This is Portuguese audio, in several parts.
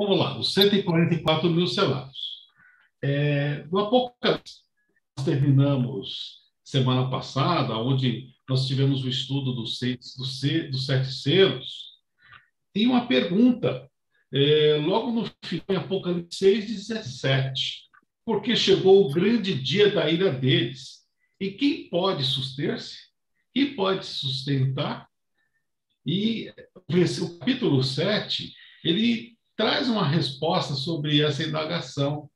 Vamos lá, os 144 mil selados. No Apocalipse, nós terminamos semana passada, onde nós tivemos o estudo dos sete selos. Tem uma pergunta, logo no final, em Apocalipse 6:17. Porque chegou o grande dia da ira deles. E quem pode suster-se? Quem pode se sustentar? E o capítulo 7, ele traz uma resposta sobre essa indagação.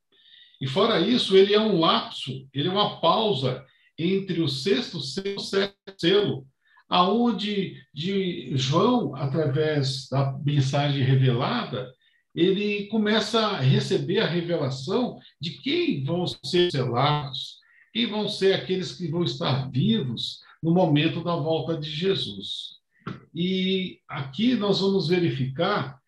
E fora isso, ele é um lapso, ele é uma pausa entre o sexto selo e o sétimo selo, aonde de João, através da mensagem revelada, ele começa a receber a revelação de quem vão ser selados, quem vão ser aqueles que vão estar vivos no momento da volta de Jesus. E aqui nós vamos verificar,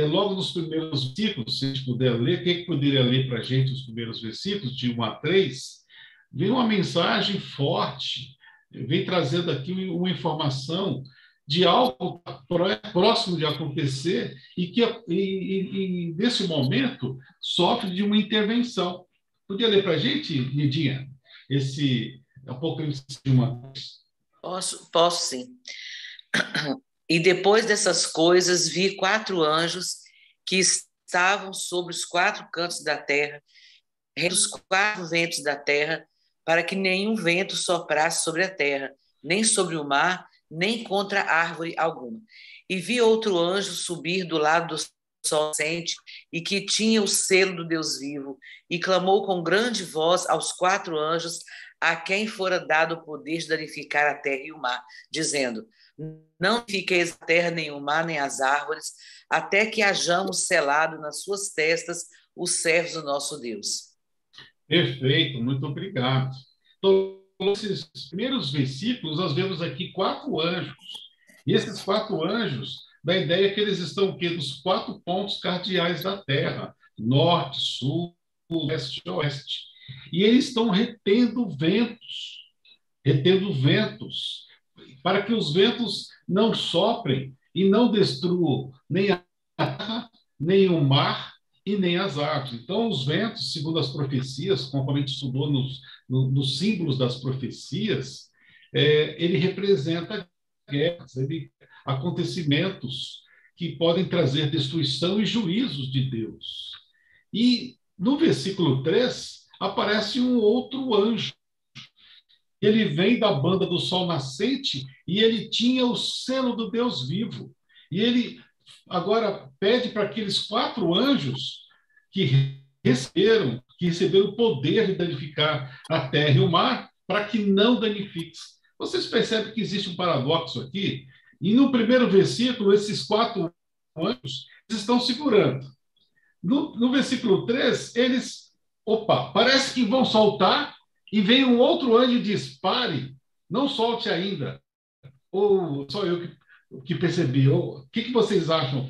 logo nos primeiros versículos, se a gente puder ler, quem poderia ler para a gente os primeiros versículos, de 1 a 3, vem uma mensagem forte, vem trazendo aqui uma informação de algo próximo de acontecer e que, nesse momento, sofre de uma intervenção. Podia ler para a gente, Lidinha, esse Apocalipse de 1 a 3? Posso sim. E depois dessas coisas vi 4 anjos que estavam sobre os 4 cantos da terra, os 4 ventos da terra, para que nenhum vento soprasse sobre a terra, nem sobre o mar, nem contra árvore alguma. E vi outro anjo subir do lado do sol nascente, e que tinha o selo do Deus vivo, e clamou com grande voz aos 4 anjos, a quem fora dado o poder de danificar a terra e o mar, dizendo: não fiqueis a terra, nem o mar, nem as árvores, até que hajamos selado nas suas testas os servos do nosso Deus. Perfeito, muito obrigado. Então, nesses primeiros versículos, nós vemos aqui 4 anjos. E esses 4 anjos, da ideia que eles estão o quê? Dos 4 pontos cardeais da Terra: norte, sul, leste e oeste. E eles estão retendo ventos, para que os ventos não soprem e não destruam nem a terra, nem o mar e nem as árvores. Então, os ventos, segundo as profecias, conforme a gente estudou nos símbolos das profecias, ele representa guerras, acontecimentos que podem trazer destruição e juízos de Deus. E no versículo 3, aparece um outro anjo. Ele vem da banda do sol nascente e ele tinha o selo do Deus vivo. E ele agora pede para aqueles 4 anjos que receberam o poder de danificar a terra e o mar, para que não danifiquem. Vocês percebem que existe um paradoxo aqui? E no primeiro versículo, esses 4 anjos estão segurando. No versículo 3, eles, parece que vão soltar, e vem um outro anjo e diz: pare, não solte ainda. Ou só eu que percebi? O que vocês acham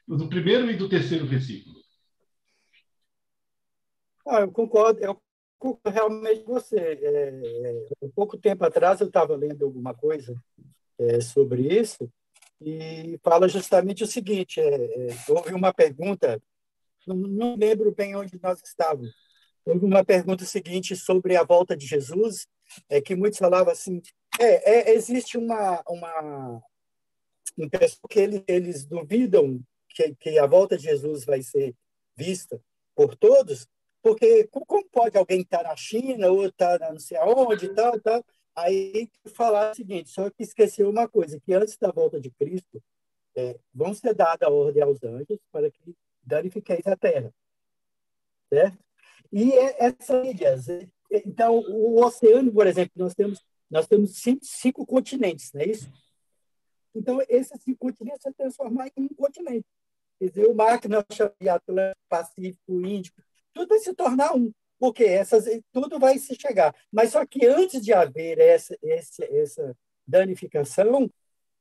do primeiro e do terceiro versículo? Eu concordo realmente com você. Um pouco tempo atrás eu estava lendo alguma coisa sobre isso, e fala justamente o seguinte: houve uma pergunta, não lembro bem onde nós estávamos, houve uma pergunta seguinte sobre a volta de Jesus, que muitos falavam assim: existe uma pessoa que eles duvidam que a volta de Jesus vai ser vista por todos, porque como pode alguém estar na China ou estar não sei aonde, tal. Aí falar o seguinte, só que esqueceu uma coisa, que antes da volta de Cristo, vão ser dada a ordem aos anjos para que danifiqueis a terra, certo? E essas ilhas, então, o oceano, por exemplo, nós temos 5 continentes, não é isso? Então, esses 5 continentes se transformar em um continente. Quer dizer, o mar que nós chamamos de Atlântico, Pacífico, Índico, tudo vai se tornar um, porque tudo vai se chegar. Mas só que antes de haver essa danificação,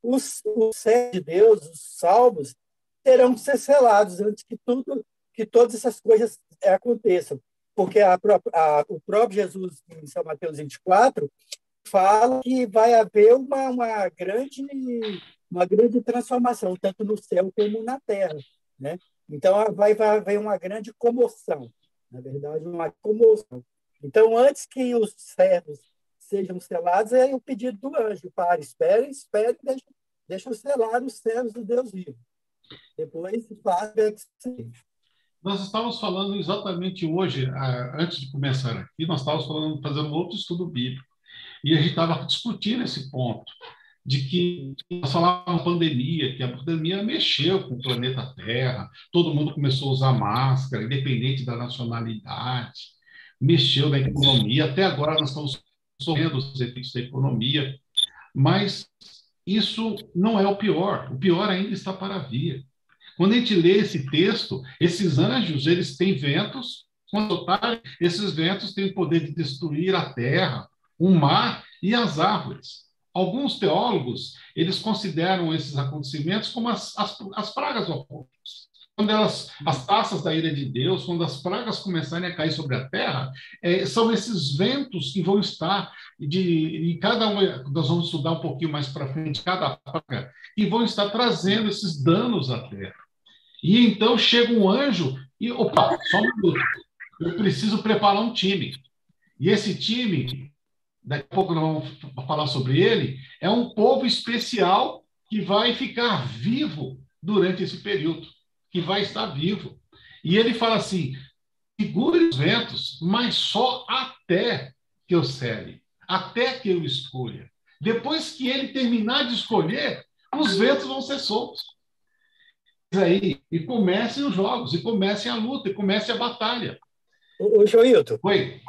os servos de Deus, os salvos, terão que ser selados antes que todas essas coisas aconteçam. Porque o próprio Jesus, em São Mateus 24, fala que vai haver uma grande transformação, tanto no céu como na terra. né? Então, vai uma grande comoção, na verdade, uma comoção. Então, antes que os servos sejam selados, é o pedido do anjo: para, espere, deixa eu selar os servos do Deus vivo. Depois se faz que Nós estávamos falando exatamente hoje, antes de começar aqui, nós estávamos fazendo um outro estudo bíblico, e a gente estava discutindo esse ponto, de que nós falávamos pandemia, que a pandemia mexeu com o planeta Terra, todo mundo começou a usar máscara, independente da nacionalidade, mexeu na economia, até agora nós estamos sofrendo os efeitos da economia, mas isso não é o pior ainda está para vir. Quando a gente lê esse texto, esses anjos, eles têm ventos, quando soltarem, esses ventos têm o poder de destruir a terra, o mar e as árvores. Alguns teólogos, eles consideram esses acontecimentos como as pragas do Apocalipse. Quando as taças da ira de Deus, quando as pragas começarem a cair sobre a terra, são esses ventos que vão estar, e cada uma, nós vamos estudar um pouquinho mais para frente, cada praga, e vão estar trazendo esses danos à terra. E então chega um anjo e, opa, só um minuto, eu preciso preparar um time. E esse time, daqui a pouco nós vamos falar sobre ele, é um povo especial que vai ficar vivo durante esse período, que vai estar vivo. E ele fala assim: segure os ventos, mas só até que eu cele, até que eu escolha. Depois que ele terminar de escolher, os ventos vão ser soltos. Aí, e comecem os jogos, e comecem a luta, e comecem a batalha. Ô, Joilton, Oi.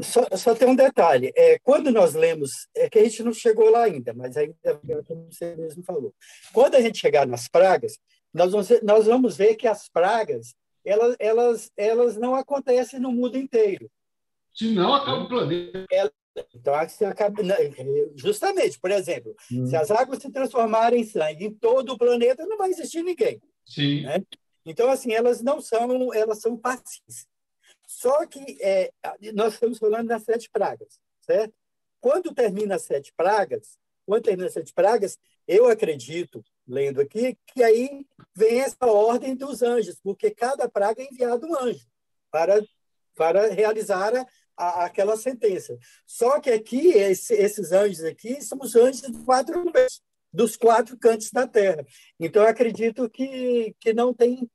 Só tem um detalhe. Quando nós lemos, que a gente não chegou lá ainda, mas ainda, como você mesmo falou, quando a gente chegar nas pragas, nós vamos ver que as pragas elas não acontecem no mundo inteiro. Senão acaba o planeta. Então, justamente, por exemplo, se as águas se transformarem em sangue em todo o planeta, não vai existir ninguém. Sim. Né? Então, assim, elas são parciais. Só que nós estamos falando das 7 pragas, certo? Quando termina as 7 pragas, eu acredito, lendo aqui, que aí vem essa ordem dos anjos, porque cada praga é enviado um anjo para realizar aquela sentença. Só que aqui, esses anjos aqui são os anjos dos 4 cantos da terra. Então, eu acredito que não tem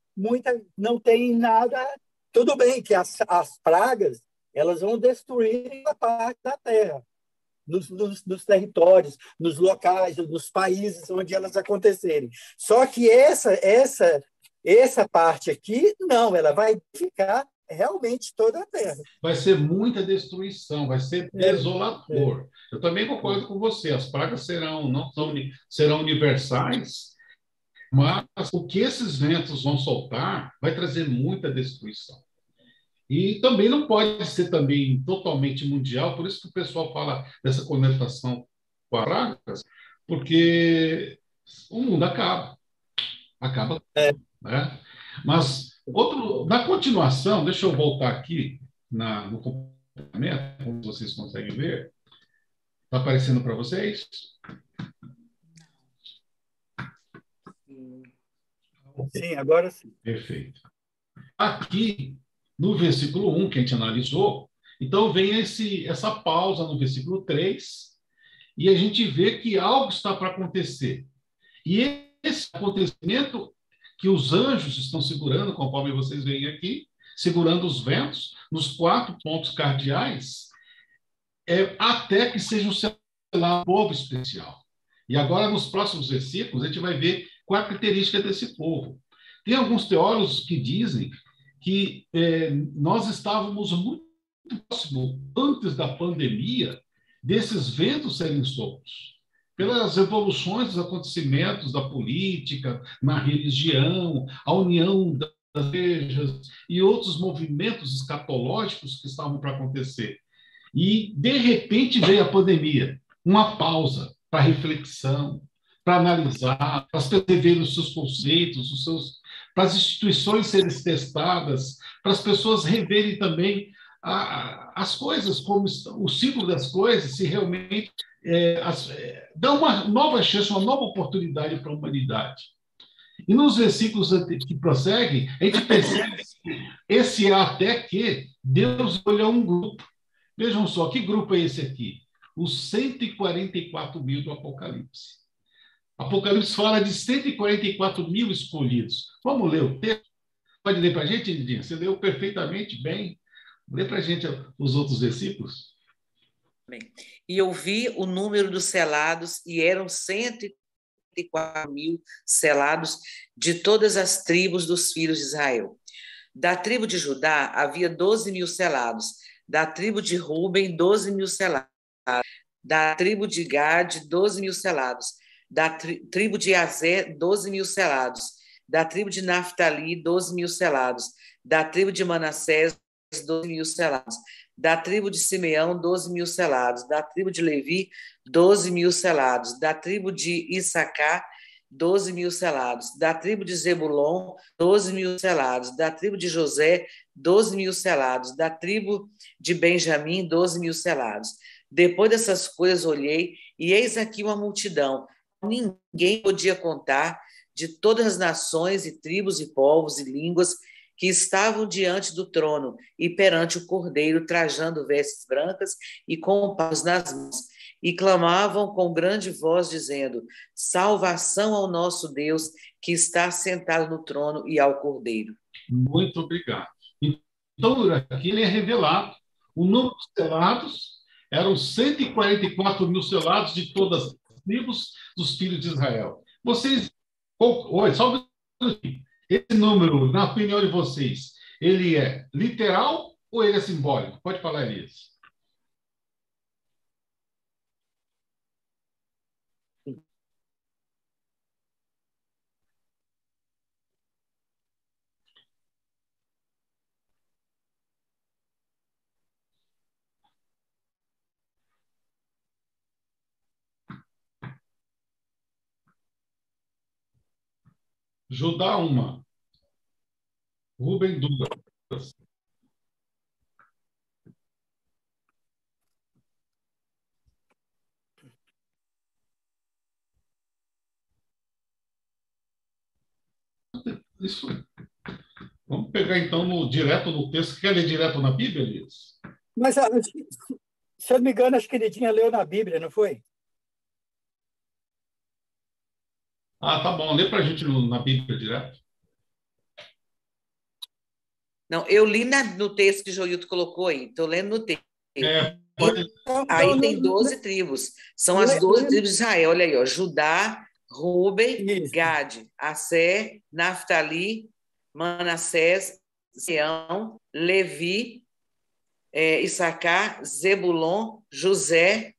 nada. Tudo bem que as pragas elas vão destruir a parte da terra, nos territórios, nos locais, nos países onde elas acontecerem. Só que essa parte aqui, não, ela vai ficar realmente toda a terra. Vai ser muita destruição, vai ser desolador. Eu também concordo com você, as pragas serão universais, mas o que esses ventos vão soltar vai trazer muita destruição. E também não pode ser também totalmente mundial, por isso que o pessoal fala dessa conectação com as pragas, porque o mundo acaba. Né? Mas, na continuação, deixa eu voltar aqui no comportamento, como vocês conseguem ver. Está aparecendo para vocês? Sim, agora sim. Perfeito. Aqui, no versículo 1, que a gente analisou, então vem essa pausa no versículo 3, e a gente vê que algo está para acontecer. E esse acontecimento que os anjos estão segurando, conforme vocês veem aqui, segurando os ventos, nos 4 pontos cardeais, até que seja um povo especial. E agora, nos próximos versículos, a gente vai ver qual é a característica desse povo. Tem alguns teólogos que dizem que nós estávamos muito próximo, antes da pandemia, desses ventos serem soltos. Pelas evoluções dos acontecimentos da política, na religião, a união das igrejas e outros movimentos escatológicos que estavam para acontecer. E, de repente, veio a pandemia, uma pausa para reflexão, para analisar, para as pessoas reverem os seus conceitos, para as instituições serem testadas, para as pessoas reverem também as coisas, como o ciclo das coisas, se realmente dá uma nova chance, uma nova oportunidade para a humanidade. E nos versículos que prosseguem, a gente percebe que esse até que Deus escolheu um grupo. Vejam só, que grupo é esse aqui? Os 144 mil do Apocalipse. Apocalipse fala de 144 mil escolhidos. Vamos ler o texto? Pode ler para a gente, Lidinha? Você leu perfeitamente bem. Lê para a gente os outros versículos. Bem, e eu vi o número dos selados, e eram 144 mil selados de todas as tribos dos filhos de Israel. Da tribo de Judá havia 12 mil selados, da tribo de Ruben, 12 mil selados, da tribo de Gade, 12 mil selados, da tribo de Aser, 12 mil selados, da tribo de Naftali, 12 mil selados, da tribo de Manassés, 12 mil selados, da tribo de Simeão, 12 mil selados, da tribo de Levi, 12 mil selados, da tribo de Issacar, 12 mil selados, da tribo de Zebulon, 12 mil selados, da tribo de José, 12 mil selados, da tribo de Benjamim, 12 mil selados. Depois dessas coisas olhei, e eis aqui uma multidão, ninguém podia contar, de todas as nações e tribos e povos e línguas, que estavam diante do trono e perante o Cordeiro, trajando vestes brancas e com paus nas mãos, e clamavam com grande voz, dizendo: salvação ao nosso Deus, que está sentado no trono, e ao Cordeiro. Muito obrigado. Então, aqui ele é revelado. O número de selados eram 144 mil selados de todas as tribos dos filhos de Israel. Vocês... Oi, só um minutinho. Esse número, na opinião de vocês, ele é literal ou ele é simbólico? Pode falar, Elias. Judá, uma. Ruben, duas. Isso. Vamos pegar, então, direto no texto. Quer ler direto na Bíblia, Elias? Mas, se eu não me engano, acho que ele tinha leu na Bíblia, não foi? Ah, tá bom. Lê para a gente na Bíblia direto. Não, eu li no texto que o Joilton colocou aí. Estou lendo no texto. Aí tem 12 tribos. São as 12 tribos de Israel. Olha aí, ó. Judá, Ruben, Gade, Asser, Naftali, Manassés, Sião, Levi, Issacar, Zebulon, José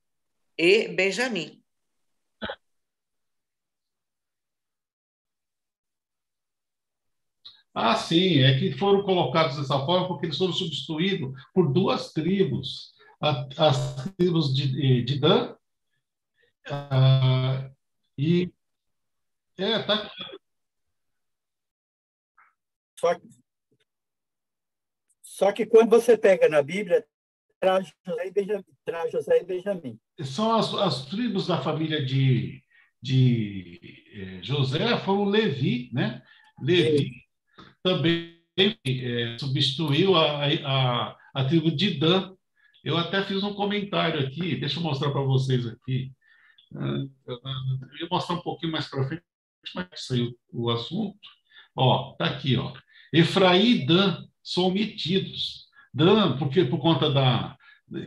e Benjamim. Ah, sim, é que foram colocados dessa forma porque eles foram substituídos por duas tribos. As tribos de Dan e... tá. Só que quando você pega na Bíblia, traz José e Benjamim. São as tribos da família de José, foram Levi, né? Levi também substituiu a tribo de Dan. Eu até fiz um comentário aqui, deixa eu mostrar para vocês aqui. Eu vou mostrar um pouquinho mais para frente, como é que saiu o assunto. Ó, tá aqui, ó. Efraim e Dan são omitidos. Dan, porque por conta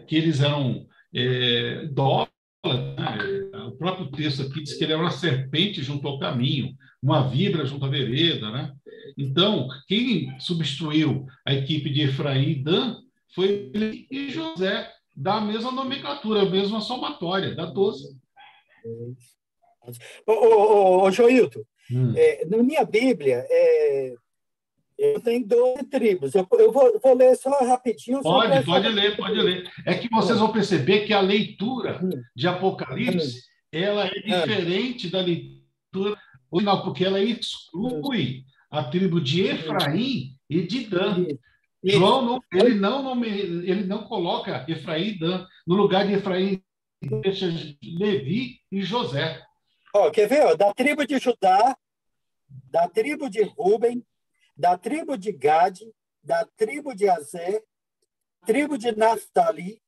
que eles eram idólatras, né? O próprio texto aqui diz que ele era uma serpente junto ao caminho, uma víbora junto à vereda, né? Então, quem substituiu a equipe de Efraim e Dan foi ele e José, da mesma nomenclatura, a mesma somatória, da 12. Ô, Joilton, na minha Bíblia, eu tenho 12 tribos. Eu vou ler só rapidinho. Pode ler. É que vocês vão perceber que a leitura de Apocalipse ela é diferente da leitura original, porque ela exclui a tribo de Efraim e de Dan. João ele não coloca Efraim e Dan. No lugar de Efraim, deixa Levi e José. Quer ver? Da tribo de Judá, da tribo de Ruben, da tribo de Gade, da tribo de Aser, da tribo de Naftali,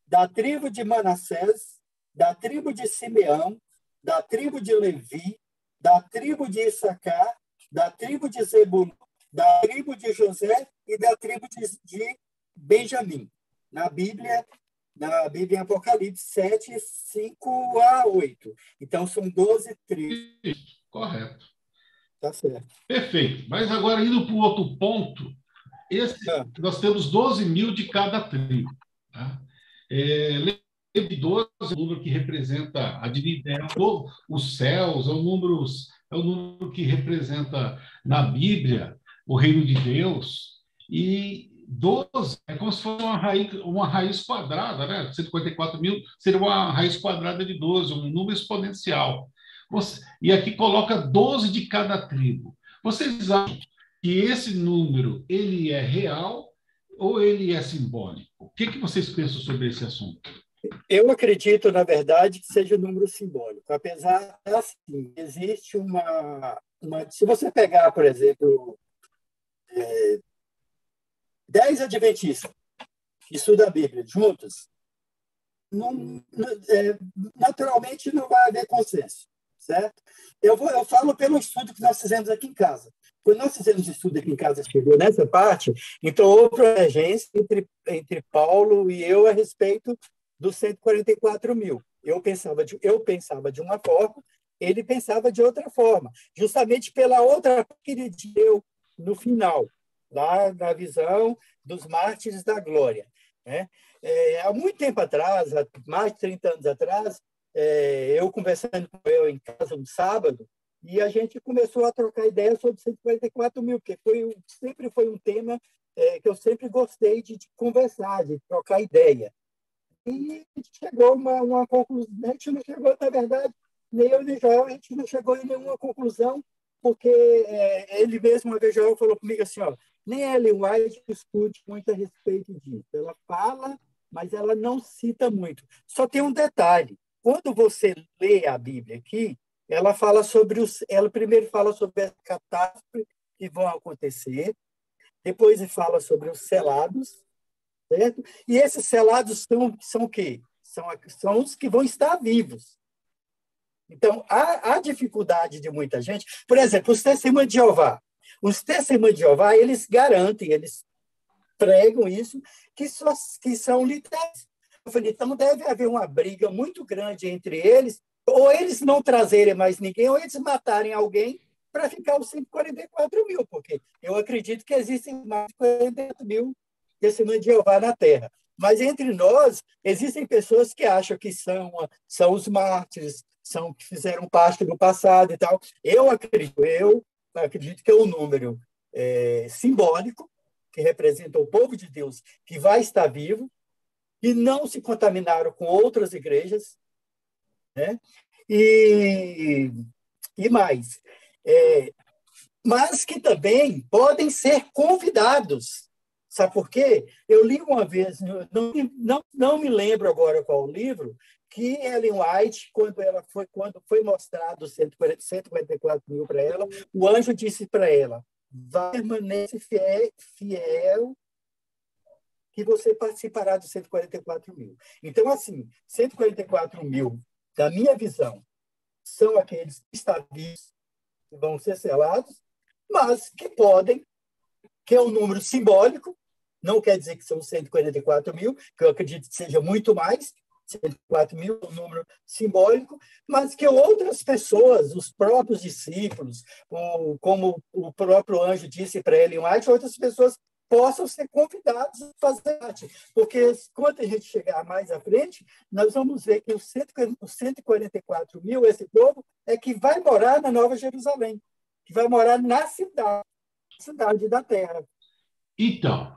da tribo de Manassés, da tribo de Simeão, da tribo de Levi, da tribo de Issacar, da tribo de Zebulon, da tribo de José e da tribo de Benjamim. Na Bíblia em Apocalipse 7, 5 a 8. Então, são 12 tribos. Isso, correto. Tá certo. Perfeito. Mas agora, indo para o outro ponto, nós temos 12 mil de cada tribo. Tá? Lembre de 12 é o número que representa a divindade, os céus, é o número que representa na Bíblia o reino de Deus. E 12 é como se fosse uma raiz quadrada, né? 154 mil seria uma raiz quadrada de 12, um número exponencial. E aqui coloca 12 de cada tribo. Vocês acham que esse número ele é real ou ele é simbólico? O que vocês pensam sobre esse assunto? Eu acredito, na verdade, que seja um número simbólico. Apesar, assim, existe se você pegar, por exemplo, 10 adventistas que estudam a Bíblia juntos, naturalmente não vai haver consenso, certo? Eu falo pelo estudo que nós fizemos aqui em casa. Quando nós fizemos estudo aqui em casa, chegou nessa parte, então houve divergência entre Paulo e eu a respeito dos 144 mil. Eu pensava de uma forma, ele pensava de outra forma, justamente pela outra que ele deu no final, lá na visão dos mártires da glória. Né? Há muito tempo atrás, há mais de 30 anos atrás, eu conversando com ele em casa um sábado, e a gente começou a trocar ideias sobre 144 mil, porque sempre foi um tema que eu sempre gostei de conversar, de trocar ideia. E a gente chegou a uma conclusão. A gente não chegou, na verdade, nem eu nem Joel, a gente não chegou em nenhuma conclusão, porque ele mesmo, uma vez, Joel falou comigo assim, ó, nem a Ellen White discute muito a respeito disso. Ela fala, mas ela não cita muito. Só tem um detalhe. Quando você lê a Bíblia aqui, ela primeiro fala sobre as catástrofes que vão acontecer, depois fala sobre os selados, certo? E esses selados são o quê? São os que vão estar vivos. Então, há dificuldade de muita gente. Por exemplo, os testemunhos de Jeová. Os testemunhos de Jeová, eles garantem, eles pregam isso, que são literais. Eu falei, então deve haver uma briga muito grande entre eles, ou eles não trazerem mais ninguém, ou eles matarem alguém para ficar os 144 mil, porque eu acredito que existem mais de 44 mil testemunhos de Jeová na Terra. Mas entre nós, existem pessoas que acham que são os mártires, que fizeram parte do passado e tal. Eu acredito que é um número simbólico, que representa o povo de Deus que vai estar vivo, e não se contaminaram com outras igrejas, né? E mais. Mas que também podem ser convidados. Sabe por quê? Eu li uma vez, não me lembro agora qual o livro, que Ellen White, quando foi mostrado 144 mil para ela, o anjo disse para ela, vai permanecer fiel que você participará dos 144 mil. Então, assim, 144 mil, da minha visão, são aqueles que estão vivos, que vão ser selados, mas que é um número simbólico, não quer dizer que são 144 mil, que eu acredito que seja muito mais, 104 mil é um número simbólico, mas que outras pessoas, os próprios discípulos, como o próprio anjo disse para Ellen White, outras pessoas possam ser convidados a fazer parte. Porque quando a gente chegar mais à frente, nós vamos ver que os 144 mil, esse povo, é que vai morar na Nova Jerusalém, que vai morar na cidade da terra. Então,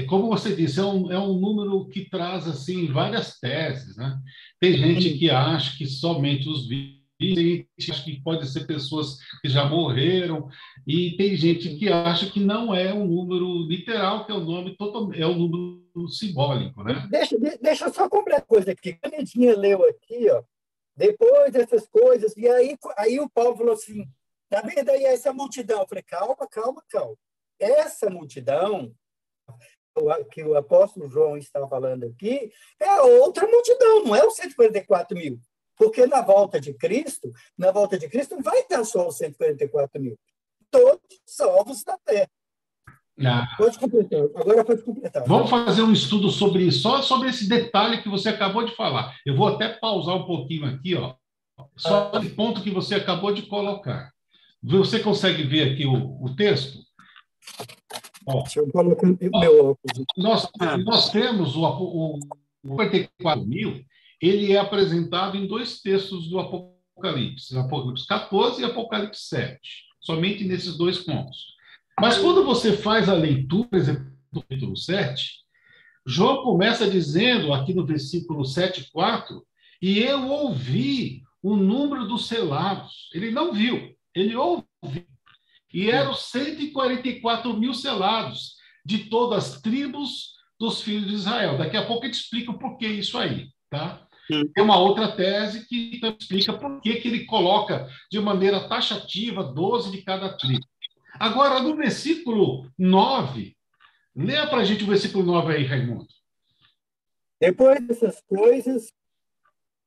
como você disse, é um número que traz assim várias teses, né? Tem gente que acha que somente os vivos, tem gente que acha que pode ser pessoas que já morreram, e tem gente que acha que não é um número literal, que é um número simbólico, né? Deixa eu só comprar coisa aqui. A Nedinha leu aqui, ó, depois dessas coisas, e aí o Paulo falou assim, Tá vendo aí essa multidão? Eu falei, calma, calma, calma. Essa multidão que o apóstolo João está falando aqui é outra multidão, não é os 144 mil. Porque na volta de Cristo não vai estar só os 144 mil. Todos salvos da terra. Pode completar. Agora pode completar. Vamos fazer um estudo sobre isso, só sobre esse detalhe que você acabou de falar. Eu vou até pausar um pouquinho aqui, ó, só esse ponto que você acabou de colocar. Você consegue ver aqui o texto? Ó, deixa eu colocar meu óculos. Nós temos o 54 mil, ele é apresentado em dois textos do Apocalipse, Apocalipse 14 e Apocalipse 7, somente nesses dois pontos. Mas quando você faz a leitura, por exemplo, do capítulo 7, João começa dizendo, aqui no versículo 7:4, e eu ouvi o número dos selados. Ele não viu, ele ouviu. E eram 144 mil selados de todas as tribos dos filhos de Israel. Daqui a pouco eu te explico o porquê isso aí, tá? Tem uma outra tese que explica por que ele coloca de maneira taxativa 12 de cada tribo. Agora, no versículo 9, leia para a gente o versículo 9 aí, Raimundo. Depois dessas coisas,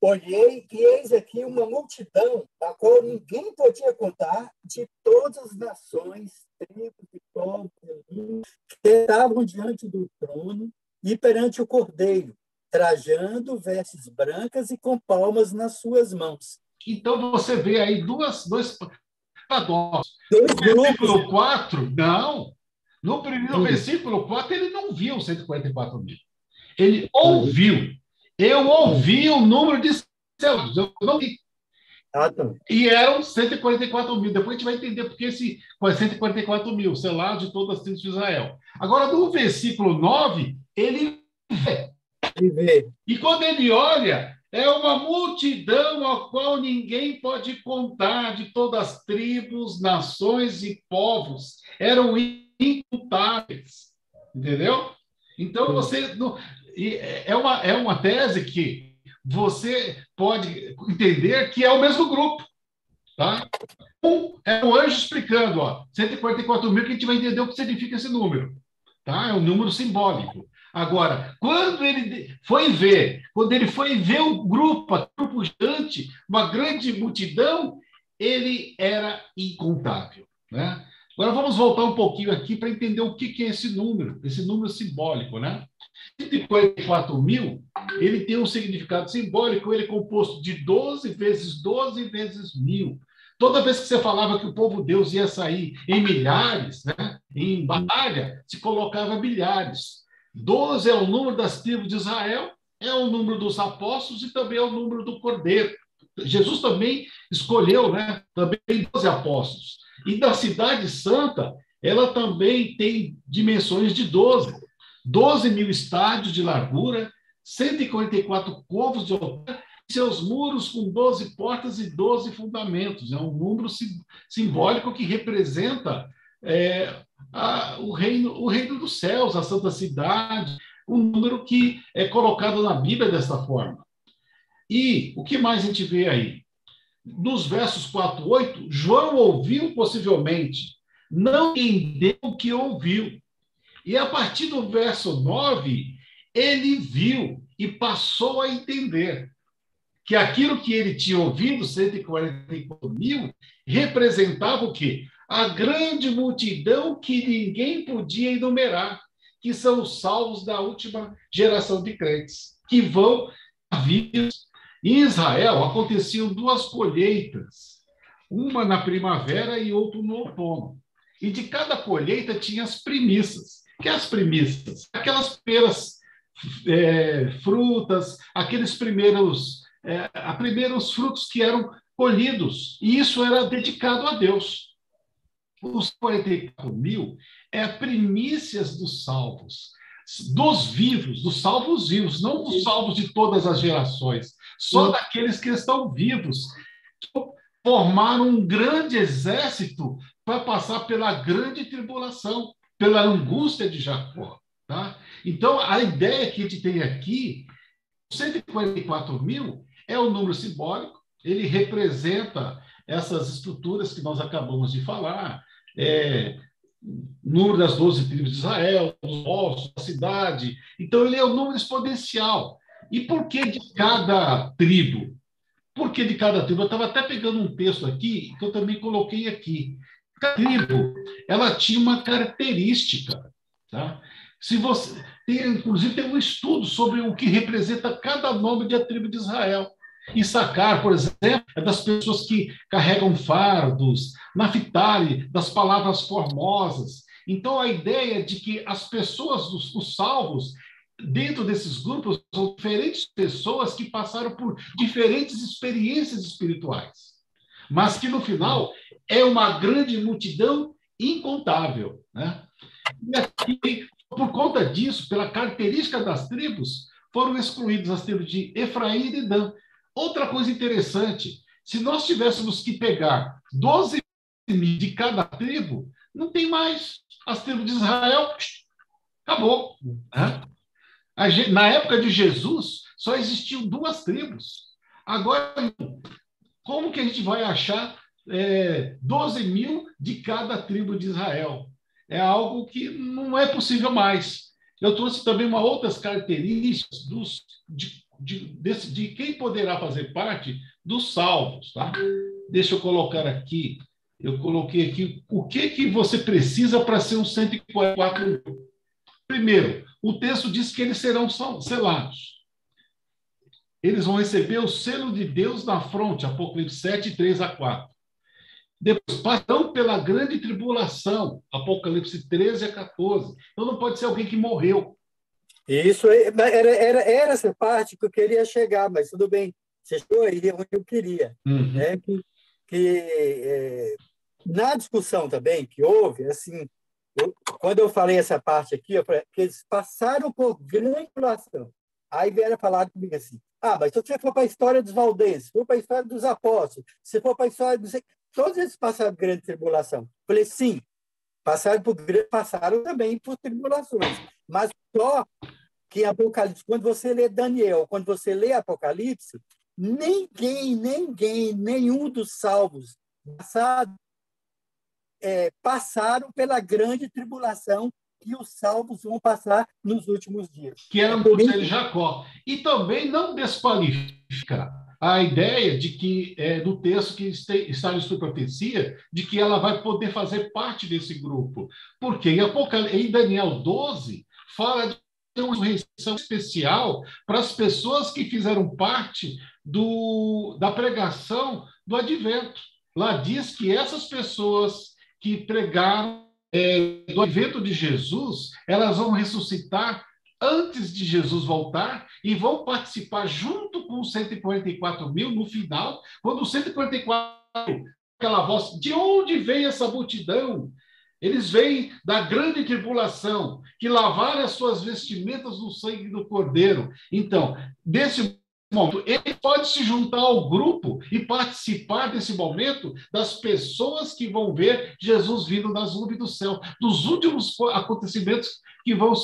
olhei e eis aqui uma multidão, a qual ninguém podia contar, de todas as nações, tribos e povos, que estavam diante do trono e perante o Cordeiro, trajando vestes brancas e com palmas nas suas mãos. Então, você vê aí dois paradoxos. Dois No versículo 4, não. No primeiro versículo 4, ele não viu os 144 mil. Ele ouviu. Eu ouvi o número de selados. Eu não vi. E eram 144 mil. Depois a gente vai entender porque esse 144 mil, selados de todas as tribos de Israel. Agora, no versículo 9, ele vê. E quando ele olha, é uma multidão a qual ninguém pode contar, de todas as tribos, nações e povos. Eram incontáveis. Entendeu? Então, você... É uma tese que você pode entender que é o mesmo grupo. Tá? É o anjo explicando, 144 mil, que a gente vai entender o que significa esse número. Tá? É um número simbólico. Agora, quando ele foi ver o grupo gigante, uma grande multidão, ele era incontável. Né? Agora vamos voltar um pouquinho aqui para entender o que é esse número simbólico. Né? 144 mil, ele tem um significado simbólico, ele é composto de 12 vezes 12 vezes 1000. Toda vez que você falava que o povo de Deus ia sair em milhares, né, em batalha, se colocava milhares. 12 é o número das tribos de Israel, é o número dos apóstolos e também é o número do Cordeiro. Jesus também escolheu, né, também 12 apóstolos. E da Cidade Santa, ela também tem dimensões de 12. 12 mil estádios de largura, 144 côvados de altura, seus muros com 12 portas e 12 fundamentos. É um número simbólico que representa o reino dos céus, a santa cidade, um número que é colocado na Bíblia dessa forma. E o que mais a gente vê aí? Nos versos 4 e 8, João ouviu possivelmente, não entendeu o que ouviu. E a partir do verso 9, ele viu e passou a entender que aquilo que ele tinha ouvido, 144 mil, representava o quê? A grande multidão que ninguém podia enumerar, que são os salvos da última geração de crentes, que vão vir. Em Israel, aconteciam duas colheitas, uma na primavera e outra no outono. E de cada colheita tinha as primícias. Que as primícias? Aquelas primeiras frutas, aqueles primeiros frutos que eram colhidos. E isso era dedicado a Deus. Os 44 mil primícias dos salvos, dos vivos, dos salvos vivos, não dos salvos de todas as gerações, só daqueles que estão vivos, que formaram um grande exército para passar pela grande tribulação, pela angústia de Jacó. Tá? Então, a ideia que a gente tem aqui, 144 mil, é um número simbólico, ele representa essas estruturas que nós acabamos de falar, número das 12 tribos de Israel, os ossos, a cidade. Então, ele é um número exponencial. E por que de cada tribo? Por que de cada tribo? Eu estava até pegando um texto aqui, que eu também coloquei aqui. Cada tribo, ela tinha uma característica, tá? Se você inclusive, tem um estudo sobre o que representa cada nome da tribo de Israel. Issacar, por exemplo, é das pessoas que carregam fardos. Naphtali, das palavras formosas. Então, a ideia de que as pessoas, os salvos, dentro desses grupos, são diferentes pessoas que passaram por diferentes experiências espirituais, mas que, no final, é uma grande multidão incontável, né? E aqui, por conta disso, pela característica das tribos, foram excluídas as tribos de Efraim e de Dan. Outra coisa interessante, se nós tivéssemos que pegar 12 mil de cada tribo, não tem mais. As tribos de Israel, acabou, né? Na época de Jesus, só existiam 2 tribos. Agora, como que a gente vai achar 12 mil de cada tribo de Israel? É algo que não é possível mais. Eu trouxe também uma outras características de quem poderá fazer parte dos salvos. Tá? Deixa eu colocar aqui. Eu coloquei aqui o que você precisa para ser um 144 mil. Primeiro, o texto diz que eles serão selados. Eles vão receber o selo de Deus na fronte, Apocalipse 7, 3-4. Depois, passarão pela grande tribulação, Apocalipse 13-14. Então, não pode ser alguém que morreu. Isso era essa parte que eu queria chegar, mas tudo bem. Você chegou aí onde eu queria. Uhum. Né? Na discussão também que houve, assim, quando eu falei essa parte aqui, eu falei que eles passaram por grande tribulação. Aí vieram falar comigo assim, mas se você for para a história dos valdenses, se for para a história dos apóstolos, se for para a história dos... Todos eles passaram por grande tribulação. Eu falei, sim, passaram também por tribulações. Mas só que Apocalipse, quando você lê Daniel, quando você lê Apocalipse, nenhum dos salvos passaram pela grande tribulação que os salvos vão passar nos últimos dias. Que era o conselho de Jacó. E também não desqualifica a ideia de que, do texto que está em sua profecia, de que ela vai poder fazer parte desse grupo. Porque em Daniel 12, fala de uma ressurreição especial para as pessoas que fizeram parte da pregação do advento. Lá diz que essas pessoas que pregaram do advento de Jesus, elas vão ressuscitar antes de Jesus voltar e vão participar junto com os 144 mil no final, quando os 144, aquela voz, de onde vem essa multidão? Eles vêm da grande tribulação, que lavaram as suas vestimentas no sangue do Cordeiro. Então, desse momento, ele pode se juntar ao grupo e participar desse momento das pessoas que vão ver Jesus vindo das nuvens do céu, dos últimos acontecimentos que vão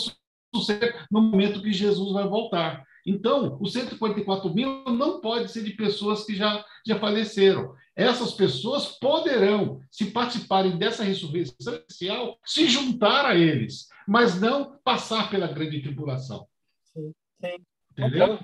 suceder no momento que Jesus vai voltar. Então, os 144 mil não pode ser de pessoas que já faleceram. Essas pessoas poderão, se participarem dessa ressurreição especial, se juntar a eles, mas não passar pela grande tribulação. Sim. Entendeu?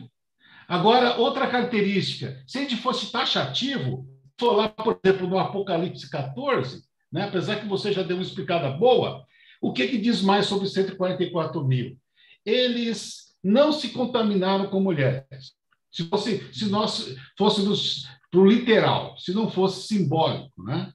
Agora, outra característica, se a gente fosse taxativo, for lá, por exemplo, no Apocalipse 14, né, apesar que você já deu uma explicada boa, o que diz mais sobre os 144 mil? Eles não se contaminaram com mulheres. Se nós fôssemos para o literal, se não fosse simbólico, né?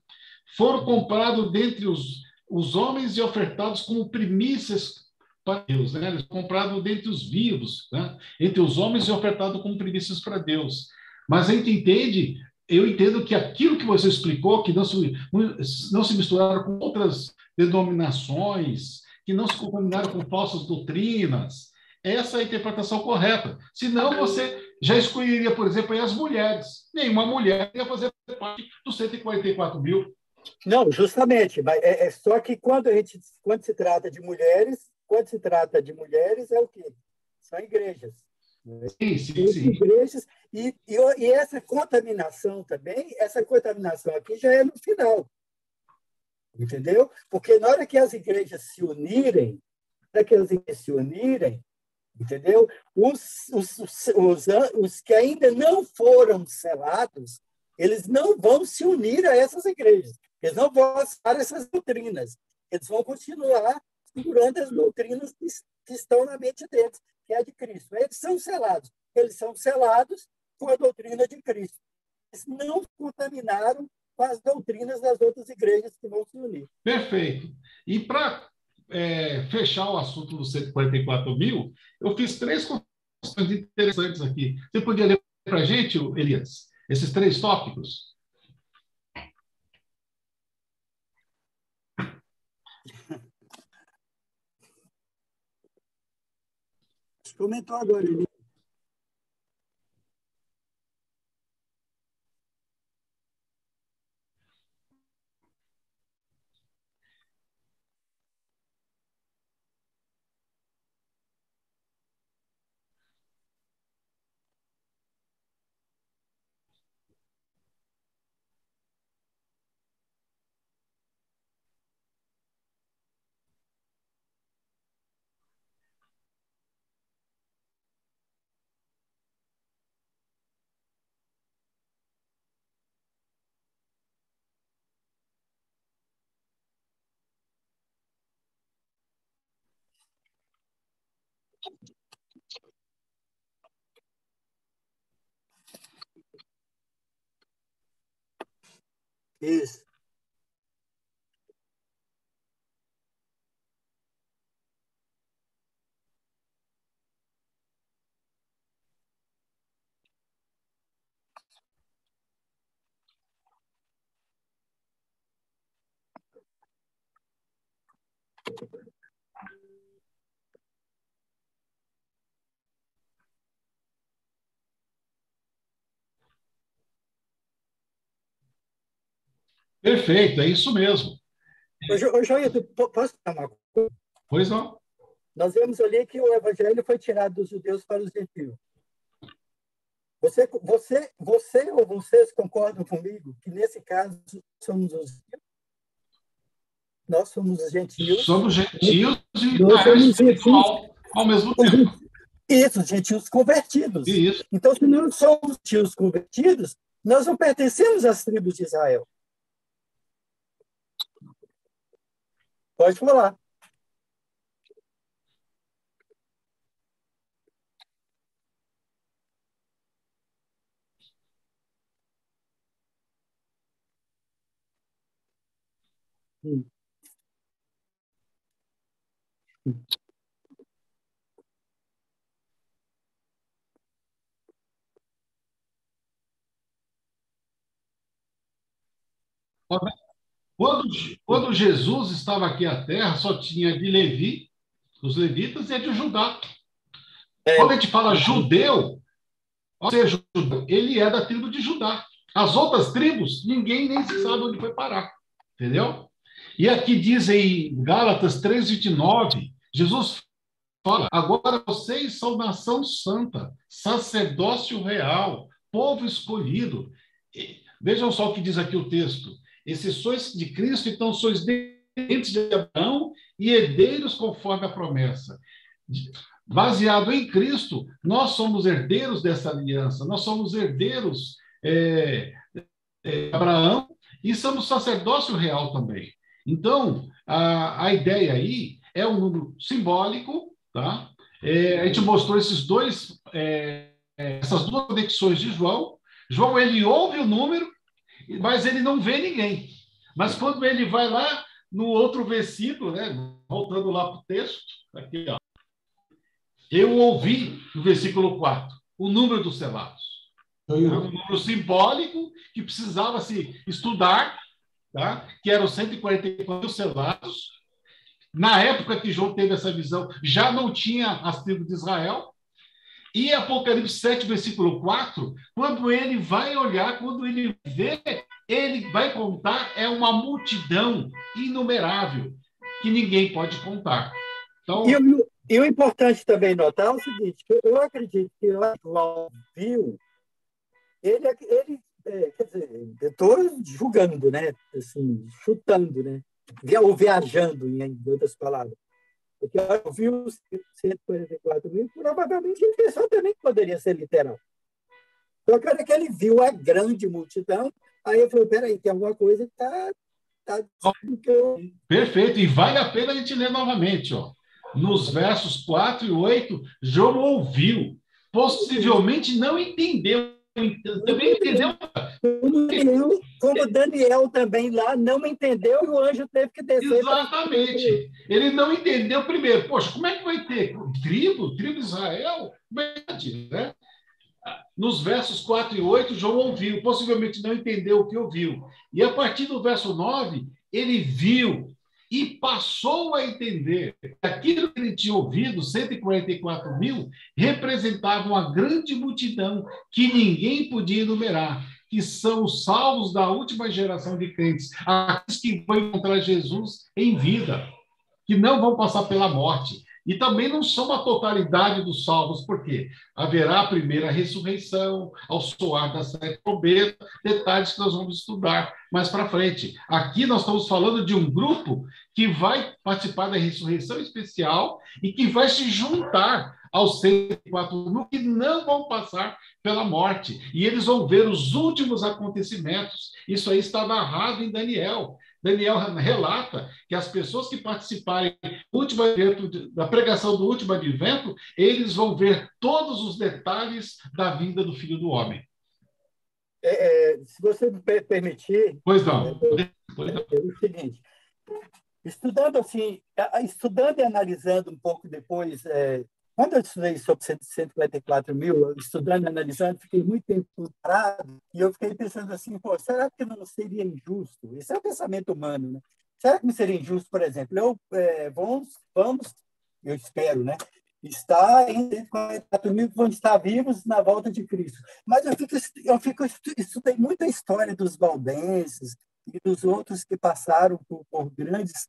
Foram comprados dentre os homens e ofertados como primícias para Deus, né? Eles compraram dentre os vivos, né? Entre os homens e ofertado como primícias para Deus. Mas a gente eu entendo que aquilo que você explicou, que não se misturaram com outras denominações, que não se contaminaram com falsas doutrinas, essa é a interpretação correta. Senão você já excluiria, por exemplo, as mulheres. Nenhuma mulher ia fazer parte dos 144 mil. Não, justamente. Mas só que quando se trata de mulheres, é o quê? São igrejas. Sim, sim, sim. Igrejas, e essa contaminação também, essa contaminação aqui já é no final, entendeu? Porque na hora que as igrejas se unirem, entendeu? Os que ainda não foram selados, eles não vão se unir a essas igrejas. Eles não vão aceitar essas doutrinas. Eles vão continuar segurando as doutrinas que estão na mente deles, que é a de Cristo. Eles são selados. Eles são selados com a doutrina de Cristo. Eles não contaminaram com as doutrinas das outras igrejas que vão se unir. Perfeito. E para fechar o assunto dos 144 mil, eu fiz 3 questões interessantes aqui. Você podia ler para a gente, Elias, esses 3 tópicos? Comentou agora, Elias. Isso. Perfeito, é isso mesmo. Ô, Joia, posso falar uma coisa? Pois não? Nós vemos ali que o evangelho foi tirado dos judeus para os gentios. Você ou vocês concordam comigo que, nesse caso, nós somos os gentios? Somos gentios e nós somos espiritual ao mesmo tempo. Isso, gentios convertidos. Isso. Então, se não somos gentios convertidos, nós não pertencemos às tribos de Israel. Pode falar. Quando Jesus estava aqui à terra, só tinha de Levi, os levitas, e de Judá. Quando a gente fala judeu, ou seja, ele é da tribo de Judá. As outras tribos, ninguém nem se sabe onde foi parar. Entendeu? E aqui diz em Gálatas 3:29, Jesus fala: agora vocês são nação santa, sacerdócio real, povo escolhido. Vejam só o que diz aqui o texto. Esses sois de Cristo, então sois descendentes de Abraão e herdeiros conforme a promessa. Baseado em Cristo, nós somos herdeiros dessa aliança, nós somos herdeiros de Abraão e somos sacerdócio real também. Então, a ideia aí é um número simbólico, tá? A gente mostrou essas duas conexões de João. João, ele ouve o número, mas ele não vê ninguém. Mas quando ele vai lá no outro versículo, né, voltando lá para o texto, aqui, ó, eu ouvi, no versículo 4, o número dos selados. É um número simbólico que precisava se estudar, tá? Que eram 144 mil selados. Na época que João teve essa visão, já não tinha as tribos de Israel. E Apocalipse 7, versículo 4, quando ele vai olhar, quando ele vê, ele vai contar, é uma multidão inumerável, que ninguém pode contar. Então, E o importante também notar é o seguinte, que eu acredito que o João viu, quer dizer, eu estou julgando, né? Assim, chutando, né? Ou viajando, em outras palavras. Porque eu vi os 144 mil, provavelmente ele pensou também que poderia ser literal. Só que a hora que ele viu a grande multidão, aí eu falei, peraí, tem alguma coisa que tá dizendo que eu... Perfeito, e vale a pena a gente ler novamente, ó. Nos versos 4 e 8, João ouviu, possivelmente não entendeu, também entendeu. Como Daniel também lá não entendeu e o anjo teve que descer. Exatamente. Ele não entendeu primeiro. Poxa, como é que vai ter tribo de Israel? Verdade, né? Nos versos 4 e 8, João ouviu, possivelmente não entendeu o que ouviu. E a partir do verso 9, ele viu e passou a entender que aquilo que ele tinha ouvido, 144 mil, representava uma grande multidão que ninguém podia enumerar, que são os salvos da última geração de crentes, aqueles que vão encontrar Jesus em vida, que não vão passar pela morte. E também não são a totalidade dos salvos, porque haverá a primeira ressurreição, ao soar das 7 trombetas, detalhes que nós vamos estudar mais para frente. Aqui nós estamos falando de um grupo que vai participar da ressurreição especial e que vai se juntar aos 104 mil que não vão passar pela morte. E eles vão ver os últimos acontecimentos. Isso aí está narrado em Daniel. Daniel relata que as pessoas que participarem da pregação do último advento, eles vão ver todos os detalhes da vinda do Filho do Homem. Se você me permitir... Pois não. É o seguinte, estudando e analisando um pouco depois, quando eu estudei sobre 144 mil, estudando e analisando, fiquei muito tempo parado e eu fiquei pensando assim, pô, será que não seria injusto? Esse é o pensamento humano, né? Será que não seria injusto, por exemplo, eu espero, né? Estar em 144 mil que vão estar vivos na volta de Cristo. Mas estudei muito a história dos valdenses e dos outros que passaram por grandes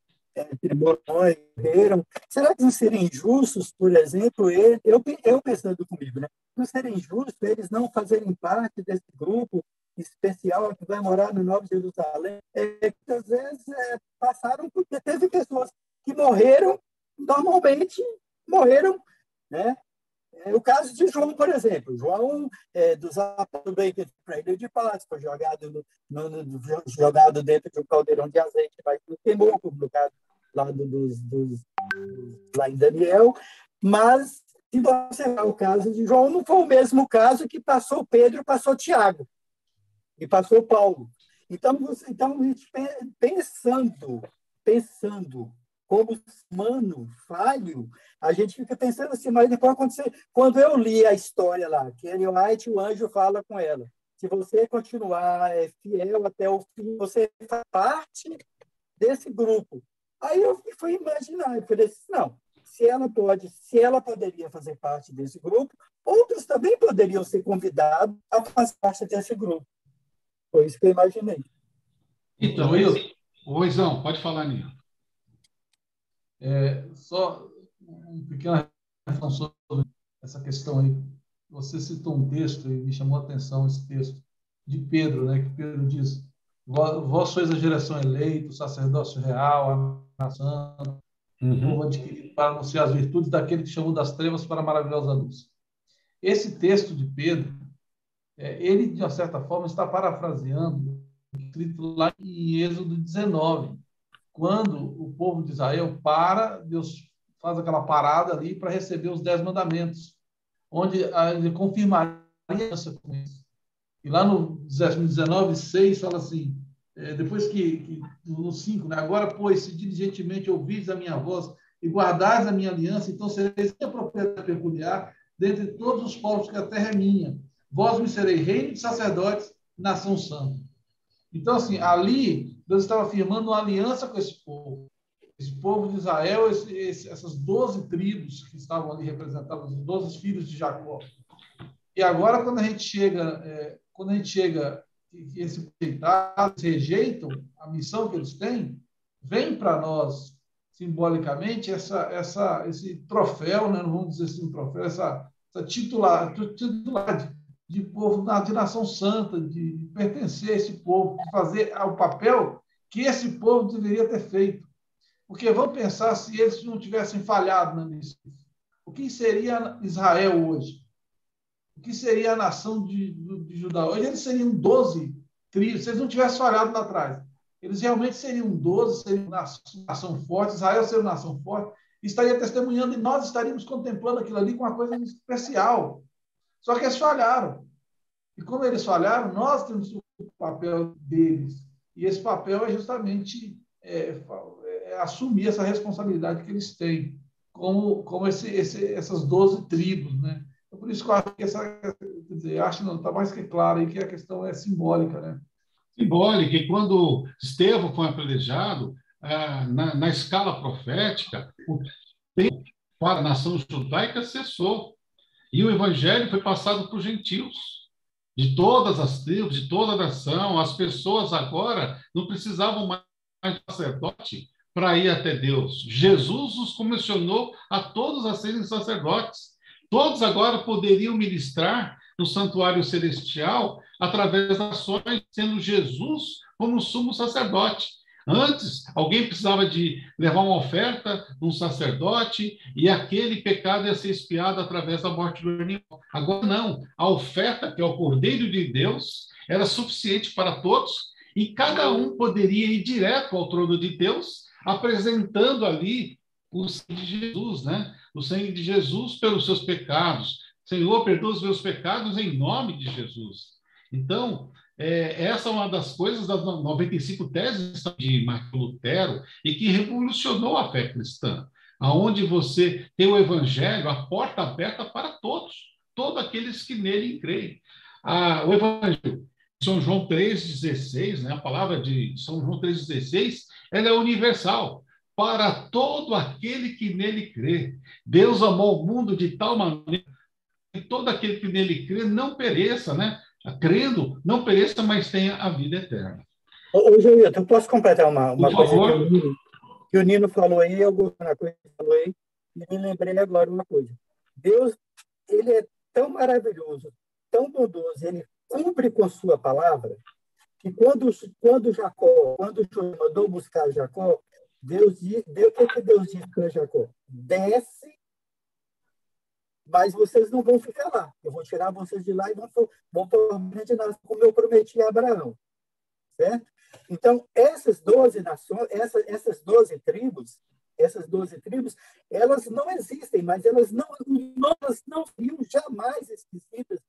tribulações, morreram. Será que não seriam injustos, por exemplo, eu pensando comigo, né? Não seria injusto eles não fazerem parte desse grupo especial que vai morar no Nova Jerusalém? Que às vezes passaram, porque teve pessoas que morreram, normalmente morreram, né? O caso de João, por exemplo. João, dos apóstolos para ele de palácio, foi jogado dentro de um caldeirão de azeite, mas não queimou, como no caso lá em Daniel. Mas, se você observar o caso de João, não foi o mesmo caso que passou Pedro, passou Tiago e passou Paulo. Então a gente pensando como humano falho, a gente fica pensando assim, mas depois acontecer. Quando eu li a história lá, que Ellen White, o anjo fala com ela, se você continuar fiel até o fim, você faz parte desse grupo. Aí eu fui imaginar, eu falei assim, não, se ela poderia fazer parte desse grupo, outros também poderiam ser convidados a fazer parte desse grupo. Foi isso que eu imaginei. Então, Zão, pode falar, Ninho. Só uma pequena reflexão sobre essa questão aí. Você citou um texto e me chamou a atenção esse texto de Pedro, né? Que Pedro diz: vós sois a geração eleita, o sacerdócio real, a nação, o povo adquirido para anunciar as virtudes daquele que chamou das trevas para a maravilhosa luz. Esse texto de Pedro, ele, de uma certa forma, está parafraseando o escrito lá em Êxodo 19, quando o povo de Israel Deus faz aquela parada ali para receber os 10 mandamentos, onde ele confirmaria a aliança com eles. E lá no 19:6 fala assim, depois no 5, né? Agora, pois, se diligentemente ouvis a minha voz e guardais a minha aliança, então sereis minha propriedade peculiar dentre todos os povos que a terra é minha. Vós me sereis reino de sacerdotes, nação santa. Então, assim, ali, Deus estava firmando uma aliança com esse povo. Esse povo de Israel, essas 12 tribos que estavam ali representadas, os 12 filhos de Jacó. E agora, quando a gente chega e esses rejeitados rejeitam a missão que eles têm, vem para nós simbolicamente esse troféu, né? Não vamos dizer assim um troféu, essa titularidade de povo, de nação santa, de pertencer a esse povo, de fazer o papel que esse povo deveria ter feito. Porque vamos pensar se eles não tivessem falhado na missão. O que seria Israel hoje? O que seria a nação de Judá? Hoje eles seriam 12 tribos, se eles não tivessem falhado lá atrás. Eles realmente seriam 12, seriam uma nação forte, Israel seria uma nação forte, estaria testemunhando e nós estaríamos contemplando aquilo ali com uma coisa especial. Só que eles falharam. E como eles falharam, nós temos o papel deles. E esse papel é justamente assumir essa responsabilidade que eles têm, como essas 12 tribos, né? Então, por isso que eu acho que acho não, está mais que claro aí que a questão é simbólica, né? Simbólica, e quando Estevão foi apedrejado, na escala profética, o tempo para a nação judaica cessou, e o evangelho foi passado para os gentios, de todas as tribos, de toda a nação. As pessoas agora não precisavam mais de sacerdote para ir até Deus. Jesus os comissionou a todos a serem sacerdotes. Todos agora poderiam ministrar no santuário celestial através das ações, sendo Jesus como sumo sacerdote. Antes, alguém precisava de levar uma oferta de um sacerdote e aquele pecado ia ser expiado através da morte do animal. Agora não. A oferta, que é o Cordeiro de Deus, era suficiente para todos e cada um poderia ir direto ao trono de Deus, apresentando ali o sangue de Jesus, né? O sangue de Jesus pelos seus pecados. Senhor, perdoa os meus pecados em nome de Jesus. Então, essa é uma das coisas das 95 teses de Martinho Lutero e que revolucionou a fé cristã, aonde você tem o evangelho, a porta aberta para todos aqueles que nele creem. O evangelho de São João 3,16, né, a palavra de São João 3,16, ela é universal, para todo aquele que nele crê. Deus amou o mundo de tal maneira que todo aquele que nele crê não pereça, né? Crendo, não pereça, mas tenha a vida eterna. Ô, Joilton, eu posso completar uma Por coisa favor. que o Nino falou aí, eu gostei da coisa que falou aí, e me lembrei agora uma coisa. Deus, ele é tão maravilhoso, tão bondoso, ele cumpre com sua palavra, que quando Jacó mandou buscar Jacó, o que Deus disse para Jacó? Desce, mas vocês não vão ficar lá. Eu vou tirar vocês de lá e vão formar de nação, como eu prometi a Abraão. Certo? Então, essas 12 nações, essas 12 tribos, elas não existem, mas elas não seriam jamais esquecidas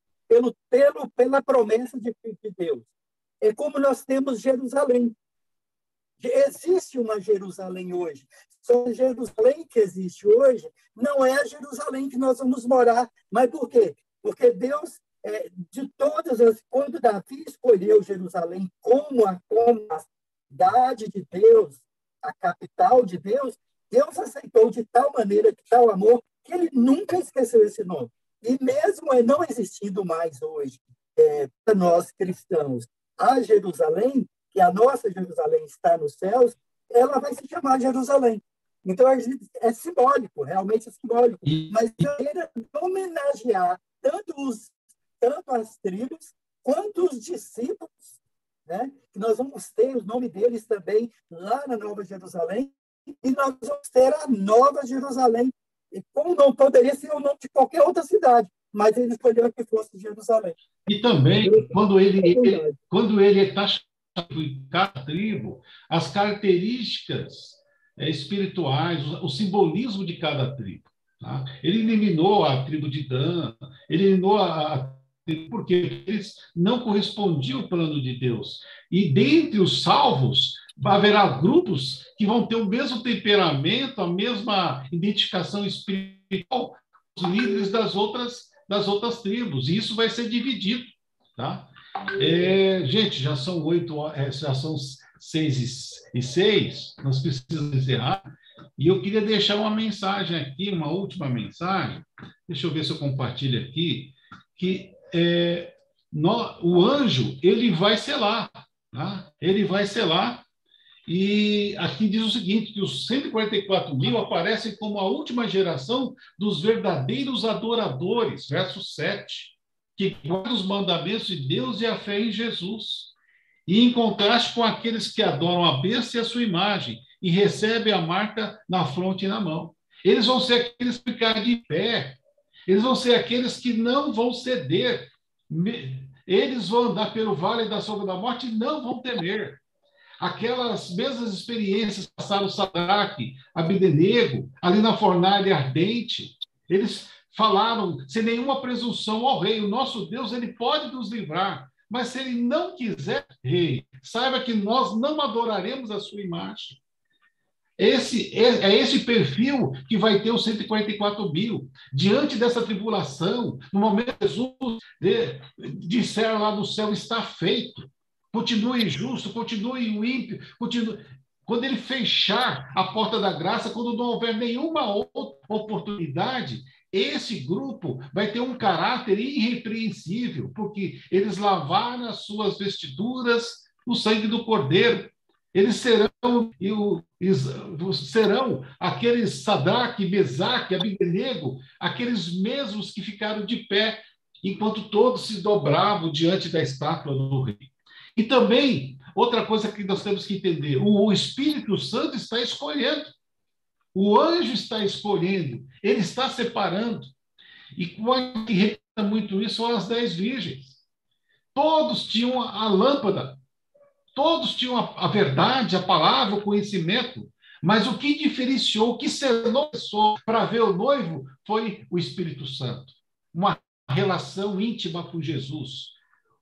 pela promessa de Deus. É como nós temos Jerusalém. Existe uma Jerusalém hoje. Só a Jerusalém que existe hoje não é a Jerusalém que nós vamos morar. Mas por quê? Porque Deus, quando Davi escolheu Jerusalém como a cidade de Deus, a capital de Deus, Deus aceitou de tal maneira, de tal amor, que ele nunca esqueceu esse nome. E mesmo não existindo mais hoje, para nós cristãos, a Jerusalém, que a nossa Jerusalém está nos céus, ela vai se chamar Jerusalém. Então, é simbólico, realmente é simbólico. Mas é homenagear tanto as tribos quanto os discípulos, né? Que nós vamos ter o nome deles também lá na Nova Jerusalém, e nós vamos ter a Nova Jerusalém. E como não poderia ser o nome de qualquer outra cidade, mas ele escolheu que fosse Jerusalém. E também, quando ele está em cada tribo, as características espirituais, o simbolismo de cada tribo. Tá? Ele eliminou a tribo de Dan, ele eliminou a tribo porque eles não correspondiam ao plano de Deus. E dentre os salvos, haverá grupos que vão ter o mesmo temperamento, a mesma identificação espiritual, os líderes das outras tribos, e isso vai ser dividido. Tá? Gente, já são 6:06, nós precisamos encerrar, e eu queria deixar uma mensagem aqui, uma última mensagem, deixa eu ver se eu compartilho aqui, que o anjo, ele vai selar, tá? Ele vai selar, E aqui diz o seguinte, que os 144 mil aparecem como a última geração dos verdadeiros adoradores, verso 7, que guardam os mandamentos de Deus e a fé em Jesus. E em contraste com aqueles que adoram a besta e a sua imagem e recebem a marca na fronte e na mão. Eles vão ser aqueles que ficarem de pé. Eles vão ser aqueles que não vão ceder. Eles vão andar pelo vale da sombra da morte e não vão temer. Aquelas mesmas experiências que passaram Sadraque, Abdenego, ali na fornalha ardente, eles falaram sem nenhuma presunção: ó rei, o nosso Deus, ele pode nos livrar, mas se ele não quiser, rei, saiba que nós não adoraremos a sua imagem. Esse perfil que vai ter os 144 mil. Diante dessa tribulação, no momento que Jesus disser lá no céu, está feito. Continue justo, continue o ímpio, continue. Quando ele fechar a porta da graça, quando não houver nenhuma outra oportunidade, esse grupo vai ter um caráter irrepreensível, porque eles lavaram as suas vestiduras no sangue do Cordeiro. Eles serão aqueles Sadraque, Mesaque, Abdenego, aqueles mesmos que ficaram de pé, enquanto todos se dobravam diante da estátua do rei. E também, outra coisa que nós temos que entender, o Espírito Santo está escolhendo, o anjo está escolhendo, ele está separando. E qual que representa muito isso são as 10 virgens. Todos tinham a lâmpada, todos tinham a verdade, a palavra, o conhecimento, mas o que diferenciou, o que selou a pessoa para ver o noivo foi o Espírito Santo. Uma relação íntima com Jesus.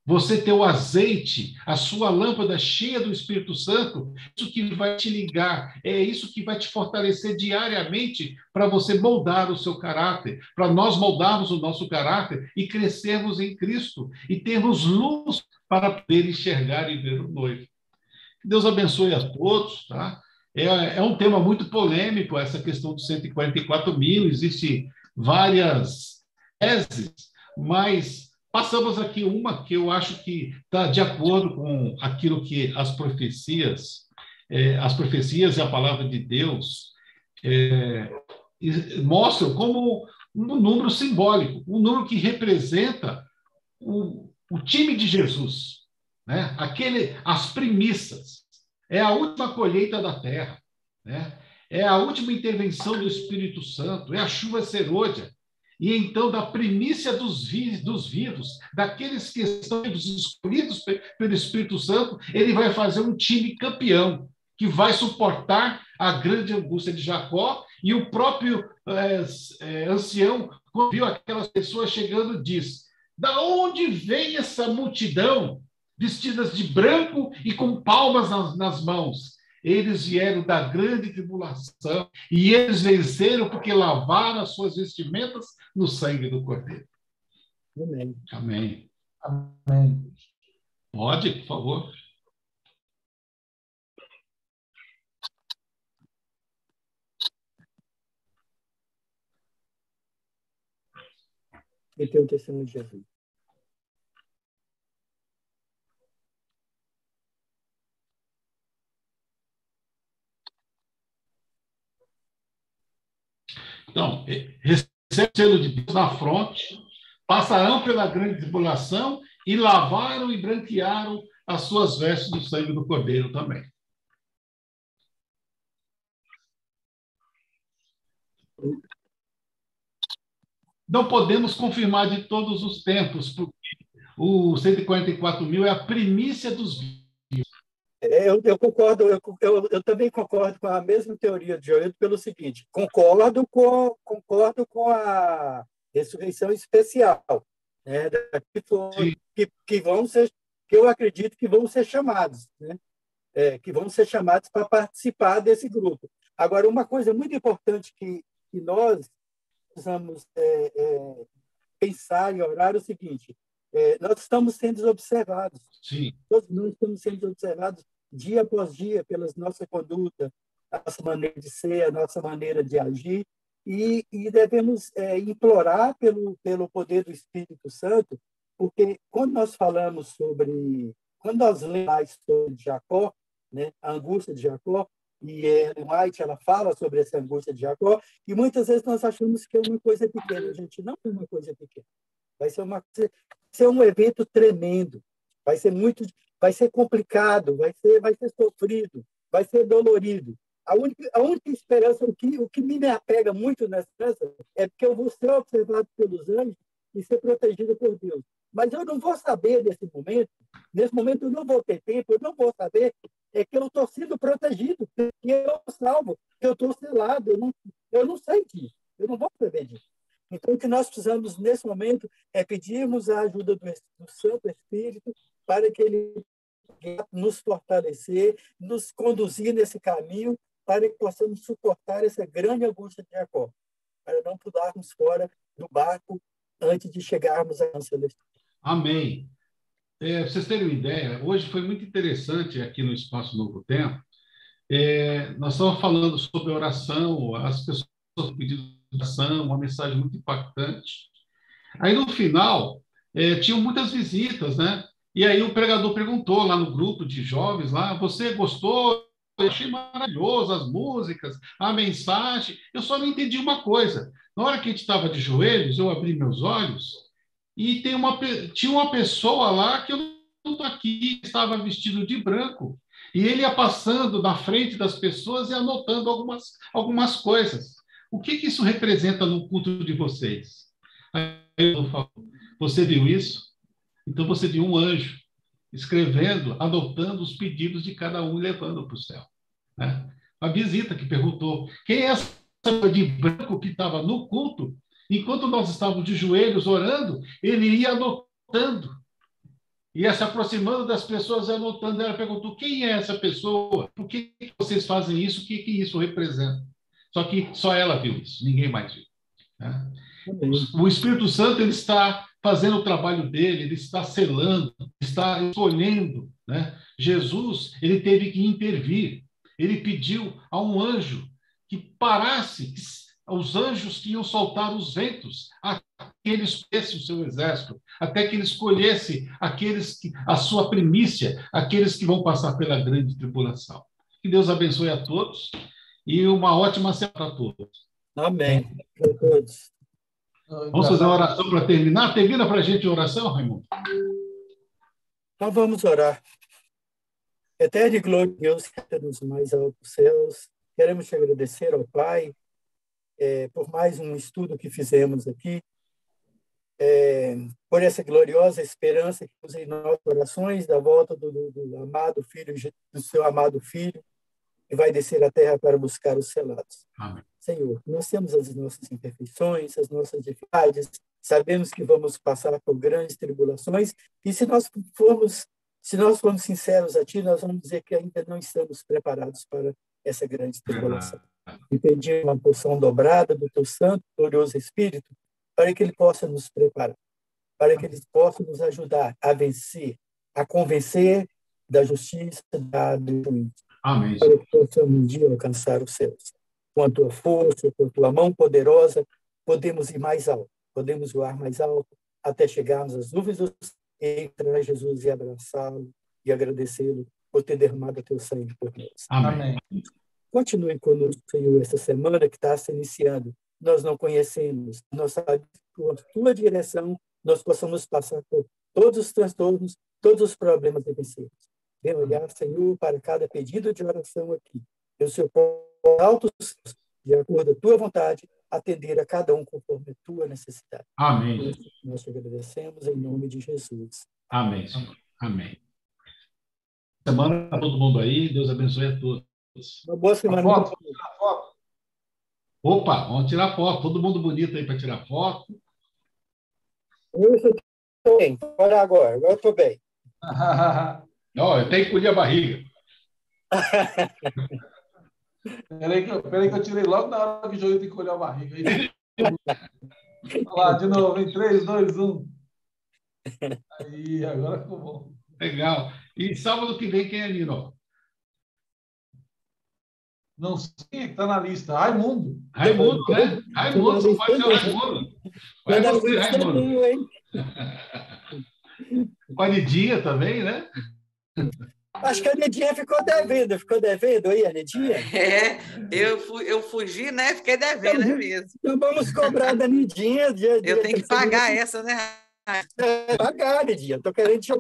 Você ter o azeite, a sua lâmpada cheia do Espírito Santo, isso que vai te ligar, é isso que vai te fortalecer diariamente para você moldar o seu caráter, para nós moldarmos o nosso caráter e crescermos em Cristo e termos luz para poder enxergar e ver o noivo. Que Deus abençoe a todos, tá? É um tema muito polêmico, essa questão dos 144 mil, existem várias teses, mas passamos aqui uma que eu acho que está de acordo com aquilo que as profecias e a palavra de Deus mostram como um número simbólico, um número que representa o time de Jesus, né? As primícias. É a última colheita da terra, né? É a última intervenção do Espírito Santo, é a chuva serôdia. E então, da primícia dos vivos, daqueles que estão escolhidos pelo Espírito Santo, ele vai fazer um time campeão, que vai suportar a grande angústia de Jacó. E o próprio ancião, quando viu aquelas pessoas chegando, diz: da onde vem essa multidão, vestidas de branco e com palmas nas mãos? Eles vieram da grande tribulação e eles venceram porque lavaram as suas vestimentas no sangue do Cordeiro. Amém. Amém. Amém. Pode, por favor. E tem o testemunho de Jesus. Então, recebe o selo de Deus na fronte, passarão pela grande tribulação e lavaram e branquearam as suas vestes do sangue do Cordeiro também. Não podemos confirmar de todos os tempos, porque o 144 mil é a primícia dos vivos. Eu concordo, eu também concordo com a mesma teoria de Joel pelo seguinte: concordo com a ressurreição especial, né, que eu acredito que vão ser chamados, né, que vão ser chamados para participar desse grupo. Agora, uma coisa muito importante que nós precisamos pensar e orar é o seguinte: nós estamos sendo observados. Sim. Todos nós estamos sendo observados dia após dia pela nossa conduta, a nossa maneira de ser, a nossa maneira de agir, e devemos implorar pelo poder do Espírito Santo, porque quando nós lemos a história de Jacó, né? A angústia de Jacó. E Ellen White, ela fala sobre essa angústia de Jacó, e muitas vezes nós achamos que é uma coisa pequena. Gente, não é uma coisa pequena. Vai ser um evento tremendo. Vai ser complicado, vai ser sofrido, vai ser dolorido. A única esperança, o que me apega muito nessa esperança, é porque eu vou ser observado pelos anjos e ser protegido por Deus. Mas eu não vou saber nesse momento eu não vou ter tempo, eu não vou saber que eu estou sendo protegido, que eu estou salvo, que eu estou selado. Eu não sei disso, eu não vou saber disso. Então, o que nós precisamos, nesse momento, é pedirmos a ajuda do Santo Espírito para que ele nos fortalecer, nos conduzir nesse caminho, para que possamos suportar essa grande angústia de Jacó, para não pularmos fora do barco antes de chegarmos à celestial. Amém. Para vocês terem uma ideia, hoje foi muito interessante aqui no Espaço Novo Tempo. Nós estamos falando sobre oração, as pessoas pedindo oração, uma mensagem muito impactante. Aí, no final, tinham muitas visitas, né? E aí o pregador perguntou lá no grupo de jovens, lá, você gostou? Eu achei maravilhoso as músicas, a mensagem. Eu só não entendi uma coisa. Na hora que a gente estava de joelhos, eu abri meus olhos e tinha uma pessoa lá que eu não estou aqui, estava vestido de branco. E ele ia passando na frente das pessoas e anotando algumas coisas. O que isso representa no culto de vocês? Aí eu falo, você viu isso? Então você viu um anjo escrevendo, anotando os pedidos de cada um e levando para o céu. Né? A visita que perguntou, quem é essa pessoa de branco que estava no culto? Enquanto nós estávamos de joelhos orando, ele ia anotando. Ia se aproximando das pessoas e anotando. Ela perguntou, quem é essa pessoa? Por que vocês fazem isso? O que isso representa? Só que só ela viu isso, ninguém mais viu. Né? O Espírito Santo ele está fazendo o trabalho dele, ele está selando, está escolhendo. Né? Jesus ele teve que intervir. Ele pediu a um anjo que parasse, os anjos que iam soltar os ventos, até que ele escolhesse o seu exército, até que ele escolhesse a sua primícia, aqueles que vão passar pela grande tribulação. Que Deus abençoe a todos e uma ótima semana a todos. Amém. A todos. Vamos fazer uma oração para terminar? Termina para a gente a oração, Raimundo? Então vamos orar. Eterno e glorioso Deus que está nos mais altos céus, queremos te agradecer ao Pai por mais um estudo que fizemos aqui, por essa gloriosa esperança que temos em nossos corações da volta do amado Filho, do seu amado Filho, que vai descer à terra para buscar os selados. Amém. Senhor, nós temos as nossas imperfeições, as nossas dificuldades, sabemos que vamos passar por grandes tribulações, e se nós formos sinceros a Ti, nós vamos dizer que ainda não estamos preparados para essa grande tribulação. E pedir uma porção dobrada do Teu Santo, glorioso Espírito, para que Ele possa nos preparar, para que Ele possa nos ajudar a vencer, a convencer da justiça, do juízo. Amém. Para que possamos um dia alcançar os céus. Com a Tua força, com a Tua mão poderosa, podemos ir mais alto, podemos voar mais alto, até chegarmos às nuvens do céu, e entrar Jesus e abraçá-lo e agradecê-lo por ter derramado o Teu sangue por nós. Amém. Continue conosco, Senhor, essa semana que está se iniciando. Nós não conhecemos, nós sabemos que com a Tua direção nós possamos passar por todos os transtornos, todos os problemas e vencermos. Venha olhar, Senhor, para cada pedido de oração aqui. Eu, Senhor, altos, de acordo com a Tua vontade, atender a cada um conforme a Tua necessidade. Amém. Nós te agradecemos em nome de Jesus. Amém. Amém. Semana para todo mundo aí. Deus abençoe a todos. Uma boa semana. Foto. Opa, vamos tirar foto. Todo mundo bonito aí para tirar foto. Eu estou bem. Olha agora eu estou bem. Ó, eu tenho que encolher a barriga. Peraí que eu tirei logo na hora que o João tem que encolher a barriga. Olha lá, de novo, em 3, 2, 1. Aí, agora ficou bom. Legal. E sábado que vem, quem é Nino? Não sei, está na lista. Raimundo. Raimundo, né? Raimundo, só pode ser Raimundo. Vai você, Raimundo. Paridinha também, né? Acho que a Nidinha ficou devendo aí, a Nidinha? Eu fugi, né? Fiquei devendo, é mesmo. Então vamos cobrar da Nidinha. Eu tenho que pagar essa, né? Pagar, Nidinha. Estou querendo te